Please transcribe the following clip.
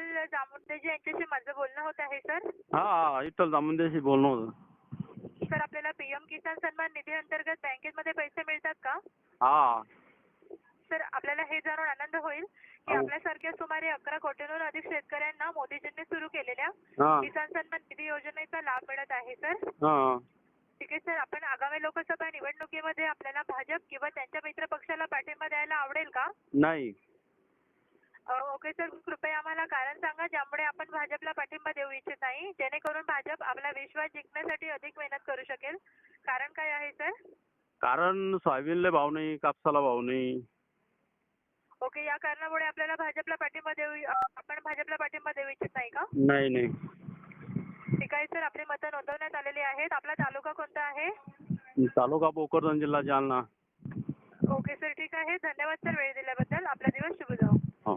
विठ्ठल जामुंडेजी यांच्याशी माझं बोलणं होत आहे सर. हा विठ्ठल जामुंडेशी बोलणं होतं. सर आपल्याला पीएम किसान सन्मान निधी अंतर्गत बँकेमध्ये पैसे मिळतात का? हा. सर आपल्याला हे जाणून आनंद होईल की आपल्यासारख्या सुमारे 11 कोटींहून अधिक शेतकऱ्यांना मोदीजींनी सुरू केलेल्या किसान सन्मान निधी योजनेचा लाभ मिळत आहे सर. ठीक आहे सर, आपण आगामी लोकसभा निवडणुकीमध्ये आपल्याला भाजप किंवा त्यांच्या मित्र पक्षाला पाठिंबा द्यायला आवडेल का? नाही. ओके सर, कृपया आम्हाला कारण सांगा ज्यामुळे आपण भाजपला पाठिंबा देऊ इच्छित नाही, जेणेकरून भाजप आपला विश्वास जिंकण्यासाठी अधिक मेहनत करू शकेल. कारण काय आहे सर? कारण सोयाबीनला भाव नाही, कापसाला भाव नाही. ओके, या कारणामुळे आपल्याला भाजपला पाठिंबा आपण भाजपला पाठिंबा देऊ इच्छित नाही का? नाही नाही. ठीक आहे सर, आपली मतं नोंदवण्यात आलेली आहेत. आपला तालुका कोणता आहे? तालुका भोकरदन, जिल्हा जालना. ओके सर, ठीक आहे. धन्यवाद सर वेळ दिल्याबद्दल. आपला दिवस शुभ जाओ. हा.